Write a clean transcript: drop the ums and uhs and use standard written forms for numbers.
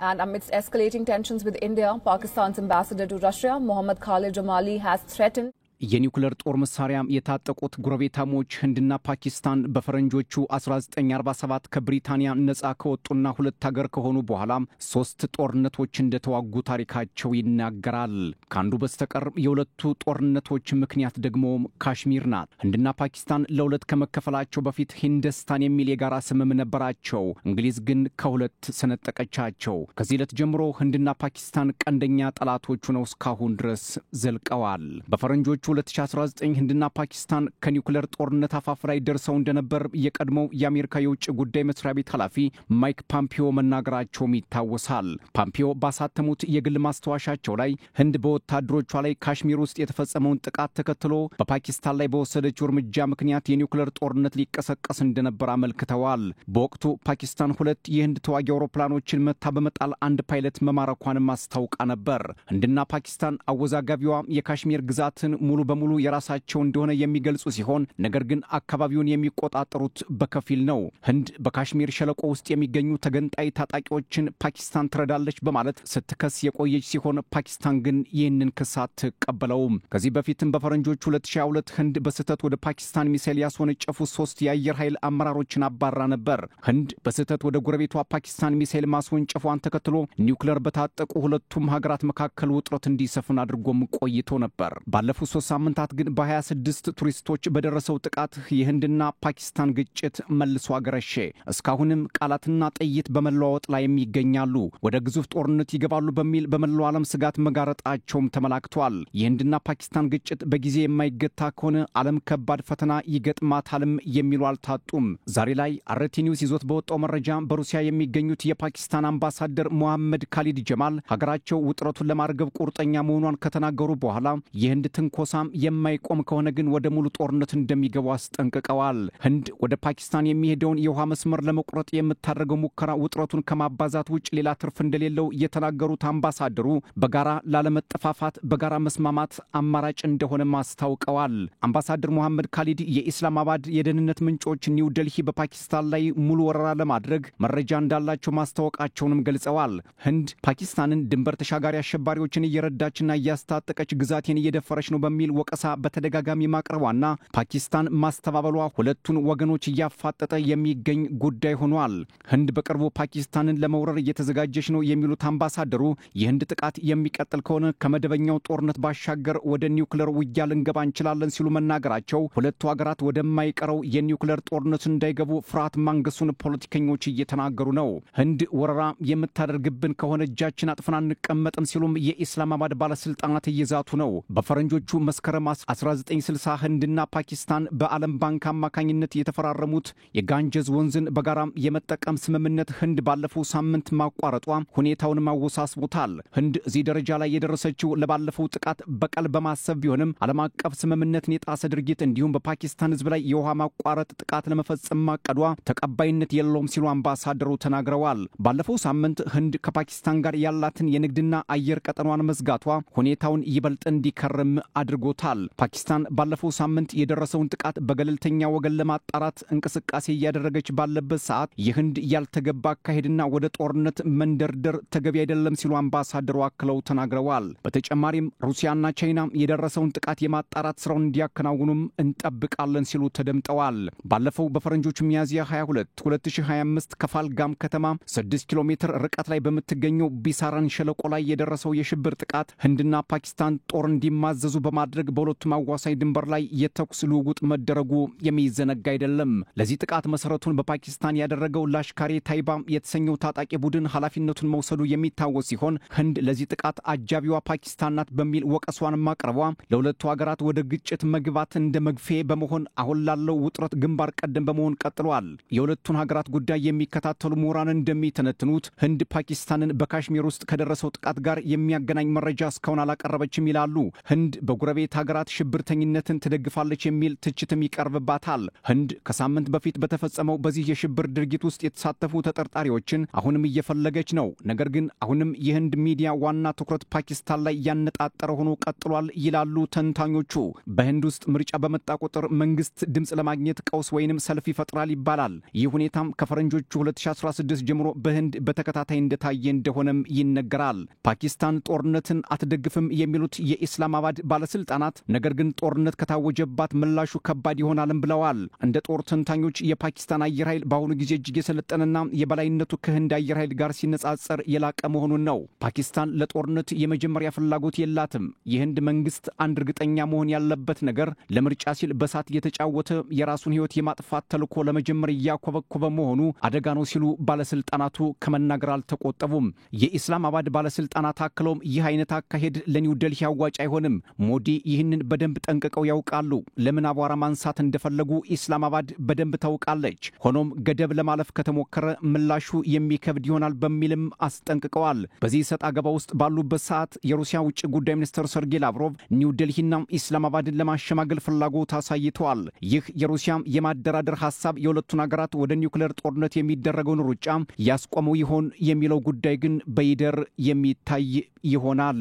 And amidst escalating tensions with India, Pakistan's ambassador to Russia, Mohammad Khalid Jamali, has threatened የኒውክሌር ጦር መሳሪያ የታጠቁት ጎረቤታሞች ህንድና ፓኪስታን በፈረንጆቹ 1947 ከብሪታንያ ነፃ ከወጡና ሁለት ሀገር ከሆኑ በኋላ ሶስት ጦርነቶች እንደተዋጉ ታሪካቸው ይናገራል። ካንዱ በስተቀር የሁለቱ ጦርነቶች ምክንያት ደግሞ ካሽሚር ናት። ህንድና ፓኪስታን ለሁለት ከመከፈላቸው በፊት ሂንደስታን የሚል የጋራ ስምም ነበራቸው። እንግሊዝ ግን ከሁለት ሰነጠቀቻቸው። ከዚህ ዕለት ጀምሮ ህንድና ፓኪስታን ቀንደኛ ጠላቶች ሆነው እስካሁን ድረስ ዘልቀዋል። በፈረንጆቹ 2019 ህንድና ፓኪስታን ከኒውክሌር ጦርነት አፋፍ ላይ ደርሰው እንደነበር የቀድሞው የአሜሪካ የውጭ ጉዳይ መስሪያ ቤት ኃላፊ ማይክ ፖምፒዮ መናገራቸው ይታወሳል። ፖምፒዮ ባሳተሙት የግል ማስተዋሻቸው ላይ ህንድ በወታደሮቿ ላይ ካሽሚር ውስጥ የተፈጸመውን ጥቃት ተከትሎ በፓኪስታን ላይ በወሰደችው እርምጃ ምክንያት የኒውክሌር ጦርነት ሊቀሰቀስ እንደነበር አመልክተዋል። በወቅቱ ፓኪስታን ሁለት የህንድ ተዋጊ አውሮፕላኖችን መታ በመጣል አንድ ፓይለት መማረኳንም አስታውቃ ነበር። ህንድና ፓኪስታን አወዛጋቢዋ የካሽሚር ግዛትን ሙሉ በሙሉ የራሳቸው እንደሆነ የሚገልጹ ሲሆን ነገር ግን አካባቢውን የሚቆጣጠሩት በከፊል ነው። ህንድ በካሽሚር ሸለቆ ውስጥ የሚገኙ ተገንጣይ ታጣቂዎችን ፓኪስታን ትረዳለች በማለት ስትከስ የቆየች ሲሆን ፓኪስታን ግን ይህንን ክስ አትቀበለውም። ከዚህ በፊትም በፈረንጆቹ 2022 ህንድ በስህተት ወደ ፓኪስታን ሚሳኤል ያስወነጨፉ 3 የአየር ኃይል አመራሮችን አባራ ነበር። ህንድ በስህተት ወደ ጎረቤቷ ፓኪስታን ሚሳኤል ማስወንጨፏን ተከትሎ ኒውክሌር በታጠቁ ሁለቱም ሀገራት መካከል ውጥረት እንዲሰፍን አድርጎም ቆይቶ ነበር። ባለፉት 3 ሳምንታት ግን በ26 ቱሪስቶች በደረሰው ጥቃት የህንድና ፓኪስታን ግጭት መልሶ አገረሸ። እስካሁንም ቃላትና ጥይት በመለዋወጥ ላይ የሚገኛሉ። ወደ ግዙፍ ጦርነት ይገባሉ በሚል በመላው ዓለም ስጋት መጋረጣቸውም ተመላክቷል። የህንድና ፓኪስታን ግጭት በጊዜ የማይገታ ከሆነ ዓለም ከባድ ፈተና ይገጥማታልም የሚሉ አልታጡም። ዛሬ ላይ አርቲ ኒውስ ይዞት በወጣው መረጃ በሩሲያ የሚገኙት የፓኪስታን አምባሳደር ሞሐመድ ካሊድ ጀማል ሀገራቸው ውጥረቱን ለማርገብ ቁርጠኛ መሆኗን ከተናገሩ በኋላ የህንድ ትንኮሳም የማይቆም ከሆነ ግን ወደ ሙሉ ጦርነት እንደሚገቡ አስጠንቅቀዋል። ህንድ ወደ ፓኪስታን የሚሄደውን የውሃ መስመር ለመቁረጥ የምታደርገው ሙከራ ውጥረቱን ከማባዛት ውጭ ሌላ ትርፍ እንደሌለው የተናገሩት አምባሳደሩ በጋራ ላለመጠፋፋት በጋራ መስማማት አማራጭ እንደሆነ ማስታውቀዋል። አምባሳደር ሞሐመድ ካሊድ የኢስላማባድ የደህንነት ምንጮች ኒው ዴልሂ በፓኪስታን ላይ ሙሉ ወረራ ለማድረግ መረጃ እንዳላቸው ማስታወቃቸውንም ገልጸዋል። ህንድ ፓኪስታንን ድንበር ተሻጋሪ አሸባሪዎችን እየረዳችና እያስታጠቀች ግዛቴን እየደፈረች ነው በሚል ወቀሳ በተደጋጋሚ ማቅረቧና ፓኪስታን ማስተባበሏ ሁለቱን ወገኖች እያፋጠጠ የሚገኝ ጉዳይ ሆኗል። ህንድ በቅርቡ ፓኪስታንን ለመውረር እየተዘጋጀች ነው የሚሉት አምባሳደሩ የህንድ ጥቃት የሚቀጥል ከሆነ ከመደበኛው ጦርነት ባሻገር ወደ ኒውክሌር ውጊያ ልንገባ እንችላለን ሲሉ መናገራቸው ሁለቱ ሀገራት ወደማይቀረው የኒውክሌር ጦርነት እንዳይገቡ ፍርሃት ማንገሱን ፖለቲከኞች እየተናገሩ ነው። ህንድ ወረራ የምታደርግብን ከሆነ እጃችን አጥፈን አንቀመጥም ሲሉም የኢስላማባድ ባለስልጣናት እየዛቱ ነው። በፈረንጆቹ መስከረም 1960 ህንድና ፓኪስታን በዓለም ባንክ አማካኝነት የተፈራረሙት የጋንጀዝ ወንዝን በጋራ የመጠቀም ስምምነት ህንድ ባለፈው ሳምንት ማቋረጧ ሁኔታውን ማወሳስቦታል። ህንድ እዚህ ደረጃ ላይ የደረሰችው ለባለፈው ጥቃት በቀል በማሰብ ቢሆንም ዓለም አቀፍ ስምምነትን የጣሰ ድርጊት እንዲሁም በፓኪስታን ህዝብ ላይ የውሃ ማቋረጥ ጥቃት ለመፈጸም ማቀዷ ተቀባይነት የለውም ሲሉ አምባሳደሩ ተናግረዋል። ባለፈው ሳምንት ህንድ ከፓኪስታን ጋር ያላትን የንግድና አየር ቀጠናዋን መዝጋቷ ሁኔታውን ይበልጥ እንዲከርም አድርጎታል። ፓኪስታን ባለፈው ሳምንት የደረሰውን ጥቃት በገለልተኛ ወገን ለማጣራት እንቅስቃሴ እያደረገች ባለበት ሰዓት የህንድ ያልተገባ አካሄድና ወደ ጦርነት መንደርደር ተገቢ አይደለም ሲሉ አምባሳደሩ አክለው ተናግረዋል። በተጨማሪም ሩሲያና ቻይና የደረሰውን ጥቃት የማጣራት ስራውን እንዲያከናውኑም እንጠብቃለን ሲሉ ተደምጠዋል። ባለፈው በፈረንጆቹ ሚያዝያ 22 2025 ከፋልጋም ከተማ 6 ኪሎ ሜትር ርቀት ላይ በምትገኘው ቢሳራን ሸለቆ ላይ የደረሰው የሽብር ጥቃት ህንድና ፓኪስታን ጦር እንዲማዘዙ በማድረግ በሁለቱም አዋሳኝ ድንበር ላይ የተኩስ ልውውጥ መደረጉ የሚዘነጋ አይደለም። ለዚህ ጥቃት መሰረቱን በፓኪስታን ያደረገው ላሽካሪ ታይባ የተሰኘው ታጣቂ ቡድን ኃላፊነቱን መውሰዱ የሚታወስ ሲሆን ህንድ ለዚህ ጥቃት አጃቢዋ ፓኪስታን ናት በሚል ወቀሷን ማቅረቧ ለሁለቱ ሀገራት ወደ ግጭት መግባት እንደ መግፊያ በመሆን አሁን ላለው ውጥረት ግንባር ቀደም በመሆን ቀጥሏል። የሁለቱን ሀገራት ጉዳይ የሚከታተሉ ምሁራን እንደሚተነትኑት ህንድ ፓኪስታንን በካሽሚር ውስጥ ከደረሰው ጥቃት ጋር የሚያገናኝ መረጃ እስካሁን አላቀረበችም ይላሉ። ህንድ በጉረቤ ጎረቤት ሀገራት ሽብርተኝነትን ትደግፋለች የሚል ትችትም ይቀርብባታል። ህንድ ከሳምንት በፊት በተፈጸመው በዚህ የሽብር ድርጊት ውስጥ የተሳተፉ ተጠርጣሪዎችን አሁንም እየፈለገች ነው። ነገር ግን አሁንም የህንድ ሚዲያ ዋና ትኩረት ፓኪስታን ላይ ያነጣጠረ ሆኖ ቀጥሏል ይላሉ ተንታኞቹ። በህንድ ውስጥ ምርጫ በመጣ ቁጥር መንግስት ድምጽ ለማግኘት ቀውስ ወይንም ሰልፍ ይፈጥራል ይባላል። ይህ ሁኔታም ከፈረንጆቹ 2016 ጀምሮ በህንድ በተከታታይ እንደታየ እንደሆነም ይነገራል። ፓኪስታን ጦርነትን አትደግፍም የሚሉት የኢስላማባድ ባለስልጣናት ነገር ግን ጦርነት ከታወጀባት ምላሹ ከባድ ይሆናልም ብለዋል። እንደ ጦር ተንታኞች የፓኪስታን አየር ኃይል በአሁኑ ጊዜ እጅግ የሰለጠነና የበላይነቱ ከህንድ አየር ኃይል ጋር ሲነጻጸር የላቀ መሆኑን ነው። ፓኪስታን ለጦርነት የመጀመሪያ ፍላጎት የላትም። የህንድ መንግስት አንድ እርግጠኛ መሆን ያለበት ነገር ለምርጫ ሲል በሳት የተጫወተ የራሱን ህይወት የማጥፋት ተልዕኮ ለመጀመር ያኮበኮበ መሆኑ አደጋ ነው ሲሉ ባለስልጣናቱ ከመናገር አልተቆጠቡም። የኢስላማባድ ባለስልጣናት አክለውም ይህ አይነት አካሄድ ለኒው ዴልሂ አዋጭ አይሆንም። ሞዲ ይህንን በደንብ ጠንቅቀው ያውቃሉ። ለምን አቧራ ማንሳት እንደፈለጉ ኢስላማባድ በደንብ ታውቃለች። ሆኖም ገደብ ለማለፍ ከተሞከረ ምላሹ የሚከብድ ይሆናል በሚልም አስጠንቅቀዋል። በዚህ ሰጣ ገባ ውስጥ ባሉበት ሰዓት የሩሲያ ውጭ ጉዳይ ሚኒስትር ሰርጌይ ላቭሮቭ ኒው ዴልሂና ኢስላማባድን ለማሸማገል ፍላጎት አሳይተዋል። ይህ የሩሲያ የማደራደር ሐሳብ የሁለቱን ሀገራት ወደ ኒውክሌር ጦርነት የሚደረገውን ሩጫ ያስቆመው ይሆን የሚለው ጉዳይ ግን በይደር የሚታይ ይሆናል።